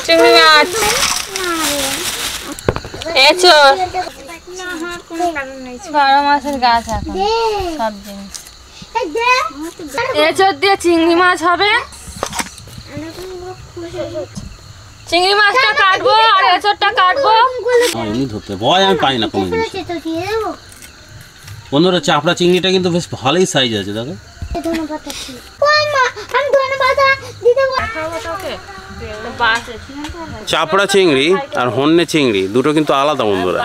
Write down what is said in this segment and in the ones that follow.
চিংড়ি মাছ, এঁচোড়, 12 মাসের গাছ এখন সব জিনিস। এঁচোড় দিয়ে চিংড়ি মাছ হবে। চিংড়ি মাছটা কাটবো আর এঁচোড়টা কাটবো। এমনি ধরতে ভয় আমি পাই না কোনো জিনিস। বন্ধুরা চাপড়া চিংড়িটা কিন্তু বেশ ভালোই সাইজ আছে দেখো। চাপড়া চিংড়ি আর হন্যে চিংড়ি দুটো কিন্তু আলাদা বন্ধুরা।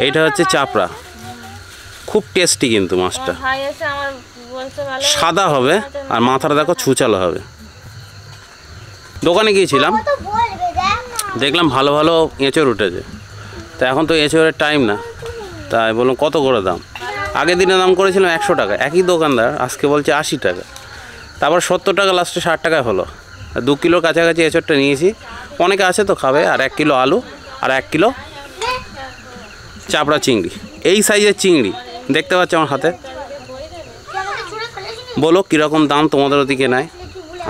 এইটা হচ্ছে চাপড়া, খুব টেস্টি কিন্তু মাছটা, সাদা হবে আর মাথাটা দেখো ছুচালো হবে। দোকানে গিয়েছিলাম, দেখলাম ভালো ভালো এঁচোড় উঠেছে। তা এখন তো এঁচোড়ের টাইম না, তাই বললাম কত করে দাম। আগের দিনে দাম করেছিলাম 100 টাকা, একই দোকানদার আজকে বলছে 80 টাকা, তারপর 70 টাকা, লাস্টে 60 টাকায় হলো। 2 কিলোর কাছাকাছি এঁচোড়টা নিয়েছি। অনেকে আছে তো খাবে। আর 1 কিলো আলু আর 1 কিলো চাপড়া চিংড়ি। এই সাইজের চিংড়ি দেখতে পাচ্ছ আমার হাতে। বলো কীরকম দাম তোমাদের ওদিকে নেয়।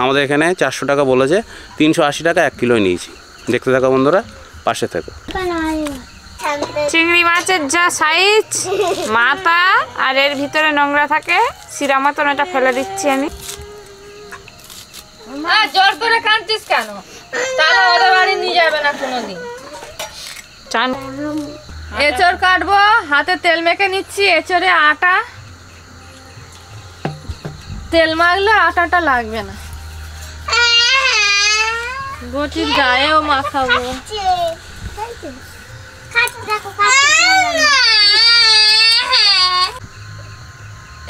আমাদের এখানে 400 টাকা বলেছে, 380 টাকা 1 কিলো নিয়েছি। দেখতে থাকো বন্ধুরা, পাশে থাকো। চিংড়ি মাছের যা সাইজ, মাথা আর এর ভিতরে নোংরা থাকে, শিরা মতন এটা ফেলে দিচ্ছি আমি। জোর করে কাঁদছিস কেন? তাহলে ওদের বাড়ি নিয়ে যাবে না কোনোদিন। এঁচোড় কাটবো, হাতে তেল মেখে নিচ্ছি। এঁচোড়ে আটা, তেল মাখলে আটাটা লাগবে না। বটির গায়েও মাখাবো।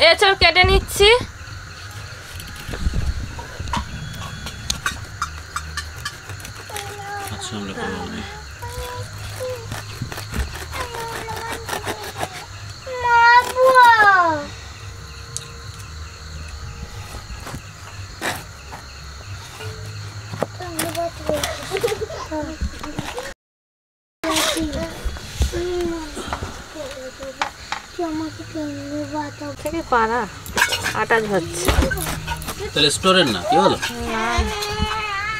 এঁচোড় কেটে নিচ্ছি। থেকে পারা আটা ঝরছে। তাহলে স্টোরের না কি হলো?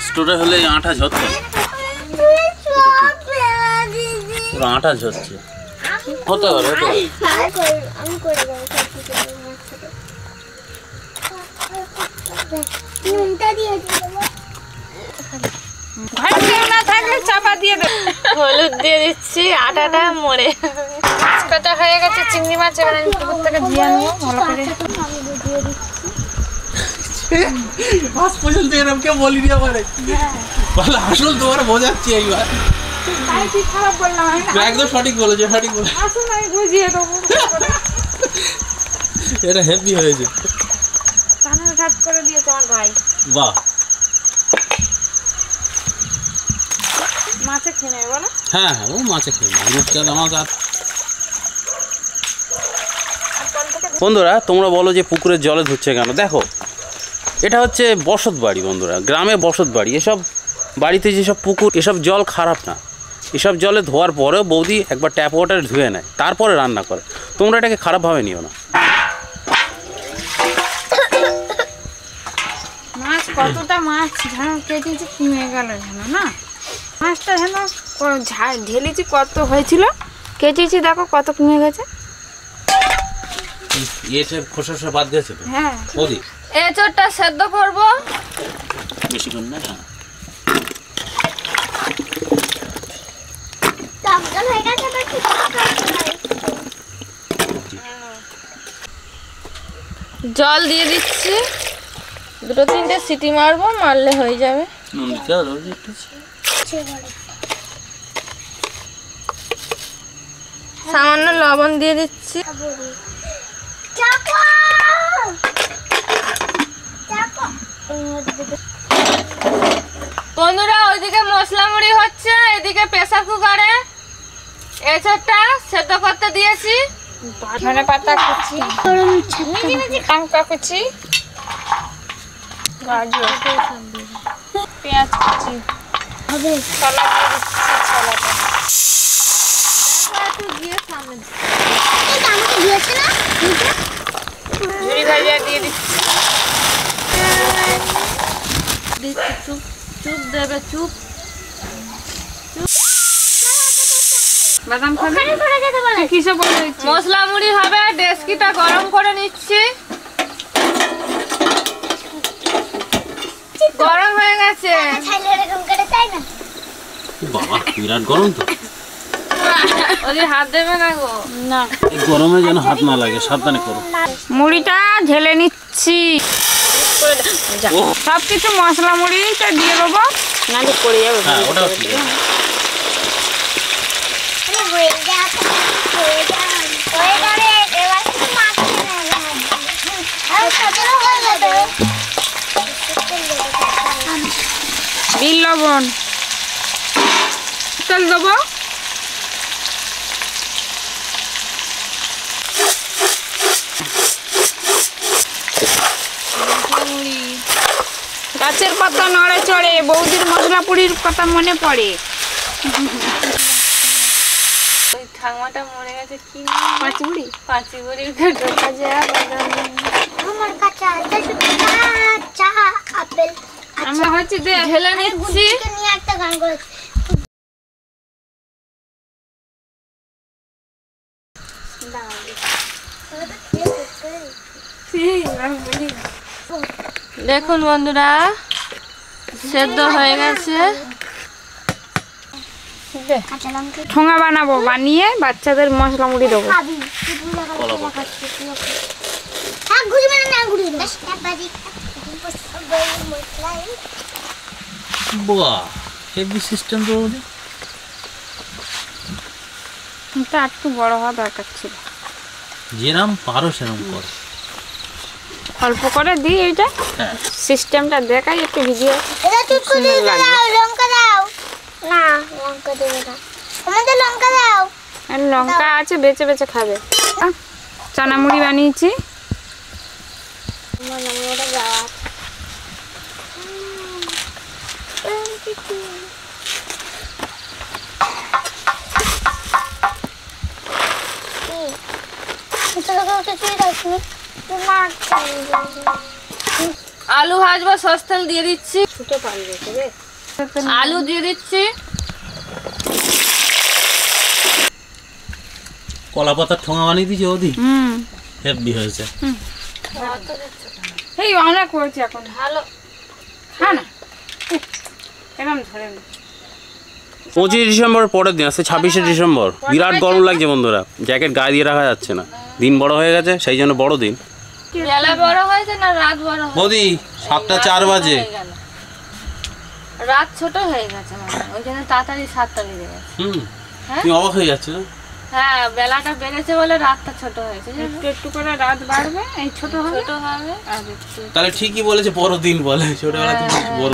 স্টোরে হলে আটা ঝরছে, পুরো আটা ঝরছে। হতে পারে, না থাকলে চাপা দিয়ে দেব। হলুদ দিয়ে দিচ্ছি, আটাটা মরে কাটা হয়ে গেছে। চিংড়ি মাছ এবার আমি পুকুর থেকে ধুয়ে আনবো ভালো করে। আজ পর্যন্ত এরকম কেউ বলিনি আমারে। ভালো আসল তোমার বোঝাচ্ছি এইবার। খারাপ বললাম একদম সঠিক বলেছে, সঠিক বলে। আসুন আমি বুঝিয়ে দেবো। এটা হেভি হয়েছে। কানের ঘাট করে দিয়েছে আমার ভাই। বাহ, মাছে খেয়ে নেবে বলো? হ্যাঁ হ্যাঁ, ও মাছে খেয়ে নেবে। আমার কাছে বন্ধুরা, তোমরা বলো যে পুকুরের জলে ধুচ্ছে কেন? দেখো, এটা হচ্ছে বসত বাড়ি বন্ধুরা, গ্রামে বসত বাড়ি। এসব বাড়িতে যেসব পুকুর, এসব জল খারাপ না। এসব জলে ধোয়ার পরেও বৌদি একবার ট্যাপ ওয়াটার ধুয়ে নেয়, তারপরে রান্না করে। তোমরা এটাকে খারাপভাবে নিও না। মাছ কতটা মাছ যেন কেটেছি, কমে গেল যেন না। মাছটা যেন ঢেলেছি, কত হয়েছিল, কেটেছি দেখো কত কমে গেছে। খোসা বাদ দিয়েছে তো? হ্যাঁ। বৌদি এঁচোড়টা সেদ্ধ করবো বেশি করে না। জল দিয়ে দিচ্ছি, 2-3টে সিটি মারবো, মারলে হয়ে যাবে। সামান্য লবণ দিয়ে দিচ্ছি। বন্ধুরা, ওইদিকে মশলা মুড়ি হচ্ছে, এদিকে প্রেসার কুকারে এঁচোড়টা সেদ্ধ করতে দিয়েছি। ধনে পাতা কুচি, লঙ্কা কুচি, গাজর, পেঁয়াজ কুচি, ছোলা দিয়ে দিচ্ছি। ঝুড়ি ভাজা দিয়ে দিচ্ছি। চুপ চুপ দেবে, চুপ। বাদাম খাবে কিসে বলে মশলা মুড়ি হবে। ডেস্কিটা গরম করে নিচ্ছি। গরম হয়ে গেছে। বাবা বিরাট গরম তো। ওদের হাত দেবে না গো। না এই গরমে যেন হাত না লাগে, সাবধানে করো। মুড়িটা ঢেলে নিচ্ছি। সবকিছু মশলা মুড়িটা দিয়ে দেবো, নাহলে পড়ে যাবে। হ্যাঁ ওটাও ঠিক আছে। বিল লবণ তেল দেবো। গাছের পাতা নড়ে চড়ে, বৌদির মশলা পুরির কথা মনে পড়ে। ওই ঠাকুমাটা মরে গেছে, কি পাঁচি বুড়ি? পাঁচি বুড়ির ঢোকা যায়। আমার কাছে আছে কাঁচা আপেল। আমরা হচ্ছে ঢেলে নিচ্ছি। নিয়ে একটা গান করেছি। দেখুন বন্ধুরা, সেদ্ধ হয়ে গেছে। ঠোঙা বানাবো, বানিয়ে বাচ্চাদের মশলা মুড়ি দেবো। বাহ হেভি সিস্টেম তো। এটা একটু বড় হওয়া দরকার ছিল। যেরকম পারো সেরকম করো। অল্প করে দিই এইটা সিস্টেমটা দেখাই একটু ভিডিও। এটা ঠিক করে দাও, লঙ্কা দাও না, লঙ্কা দেবে না, আমাদের লঙ্কা দাও। আর লঙ্কা আছে, বেঁচে বেঁচে খাবে। চানা মুড়ি বানিয়েছি। আমার ওটা যাওয়া আলু ভাজবো, সস তেল দিয়ে দিচ্ছি। আলু দিয়ে দিচ্ছি। কলা পাতার ঠোঙা বানিয়ে দিয়েছে ওদি। হেভি হয়েছে। এই আমরা করছি এখন। ভালো খা না, এরকম ধরে না। 25 ডিসেম্বর পরের দিন আছে 26শে ডিসেম্বর। বিরাট গরম লাগছে বন্ধুরা, জ্যাকেট গায়ে দিয়ে রাখা যাচ্ছে না। দিন বড় হয়ে গেছে, সেই জন্য বড় দিন। বেলা বড় হয়েছে না রাত বড় হয়েছে? বৌদি 7টা 4 বাজে। রাত ছোট হয়ে গেছে, ওই জন্য তাড়াতাড়ি 7টা বেজে গেছে। তুমি অবাক হয়ে যাচ্ছে না? হ্যাঁ, বেলাটা বেড়েছে বলে রাতটা ছোট হয়েছে। একটু একটু করে রাত বাড়বে, এই ছোট হবে। আর একটু তাহলে ঠিকই বলেছে, বড় দিন বলে। ছোটবেলা তুমি বড়।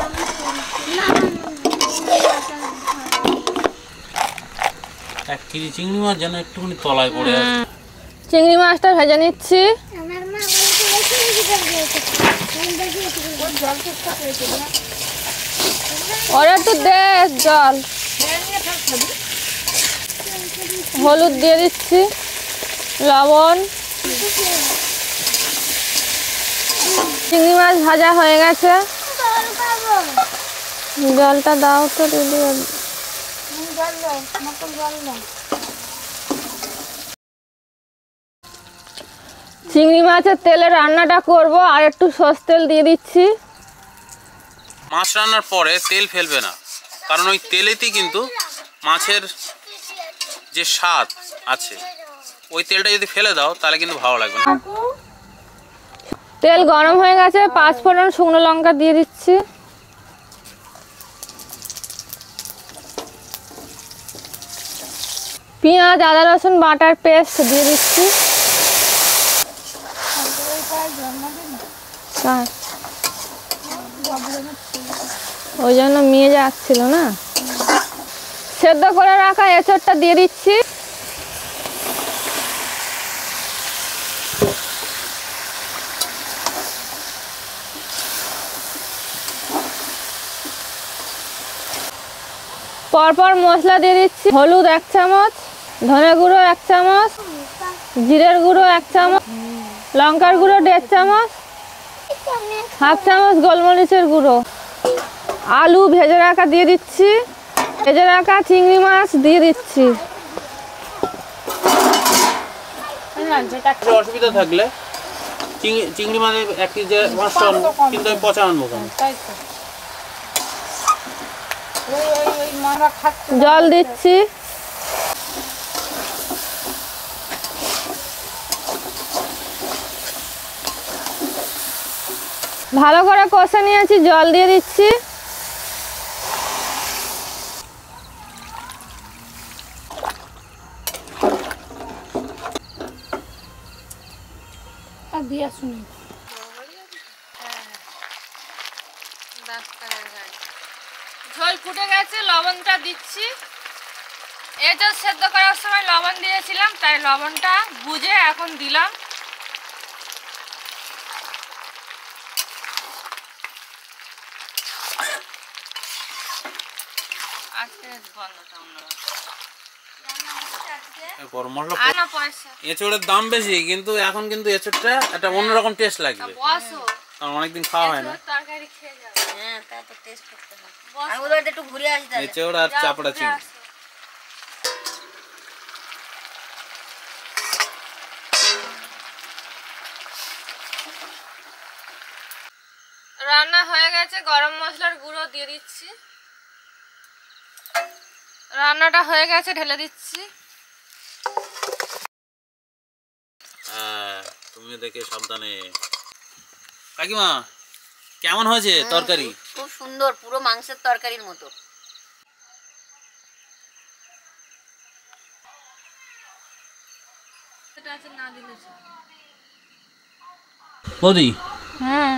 এক কেজি চিংড়ি মাছ যেন একটুখানি তলায় পড়ে আছে। চিংড়ি মাছটা ভেজে নিচ্ছি। আমার মা বলেছে ওর একটু দে জল। হলুদ দিয়ে দিচ্ছি, লবণ। চিংড়ি মাছ ভাজা হয়ে গেছে। জলটা দাও তো দিদি। চিংড়ি মাছের তেলে রান্নাটা করব, আর একটু সস তেল দিয়ে দিচ্ছি। মাছ রান্নার পরে তেল ফেলবে না, কারণ ওই তেলেতেই কিন্তু মাছের যে স্বাদ আছে, ওই তেলটা যদি ফেলে দাও তাহলে কিন্তু ভালো লাগবে না। তেল গরম হয়ে গেছে, 5 ফোড়ন শুকনো লঙ্কা দিয়ে দিচ্ছি। পেঁয়াজ আদা রসুন বাটার পেস্ট দিয়ে দিচ্ছি। ওই জন্য মেয়ে যাচ্ছিল না। সেদ্ধ করে রাখা এঁচোড়টা দিয়ে দিচ্ছি। পরপর মশলা দিয়ে দিচ্ছি। হলুদ 1 চামচ, ধনে গুঁড়ো 1 চামচ, জিরের গুঁড়ো 1 চামচ, লঙ্কার গুঁড়ো 1.5 চামচ, 1/2 চামচ গোলমরিচের গুঁড়ো। আলু ভেজে রাখা দিয়ে দিচ্ছি। ভেজে রাখা চিংড়ি মাছ দিয়ে দিচ্ছি। না যেটা অসুবিধা থাকলে চিংড়ি মাছ 1 কেজি 500 আনবো, কিন্তু আমি পচা আনবো কেন? তাই তো ওই মারা খাচ্ছে জল দিচ্ছি। ভালো করে কষে নিয়েছি, জল দিয়ে দিচ্ছি। আর দিয়া শুনি ঝোল ফুটে গেছে, লবণটা দিচ্ছি। এটা সেদ্ধ করার সময় লবণ দিয়েছিলাম, তাই লবণটা বুঝে এখন দিলাম। আজকে বন্ধটা গরম মশলা এঁচোড়ের দাম বেশি, কিন্তু এখন কিন্তু এঁচোড়টা একটা অন্যরকম টেস্ট লাগবে, কারণ অনেকদিন খাওয়া হয় না। তরকারি খেয়ে যাবে। হ্যাঁ তা তো টেস্ট করতে হবে। আমি ওদের একটু ঘুরে আসি তাহলে। এঁচোড় আর চাপড়া চিংড়ি। রান্না হয়ে গেছে, গরম মশলার গুঁড়ো দিয়ে দিচ্ছি। রান্নাটা হয়ে গেছে, ঢেলে দিচ্ছি। হ্যাঁ, তুমি দেখে সাবধানে। কাকিমা কেমন হয়েছে তরকারি? খুব সুন্দর, পুরো মাংসের তরকারির মতো। বৌদি হ্যাঁ,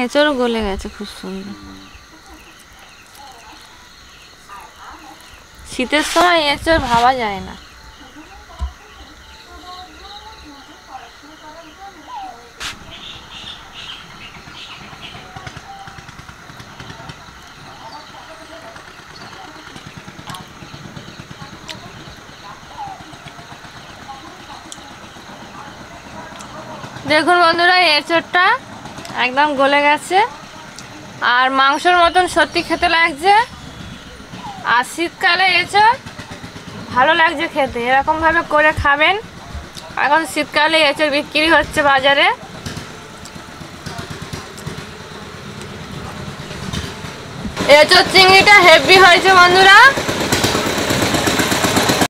এঁচড় গলে গেছে খুব সুন্দর। শীতের সময় এঁচড় ভাবা যায় না। দেখুন বন্ধুরা, এঁচড়টা একদম গলে গেছে আর মাংসের মতন সত্যি খেতে লাগছে। আর শীতকালে এঁচড় ভালো লাগছে খেতে, এরকমভাবে করে খাবেন। এখন শীতকালে এঁচড় বিক্রি হচ্ছে বাজারে। এঁচড় চিংড়িটা হেভি হয়েছে বন্ধুরা।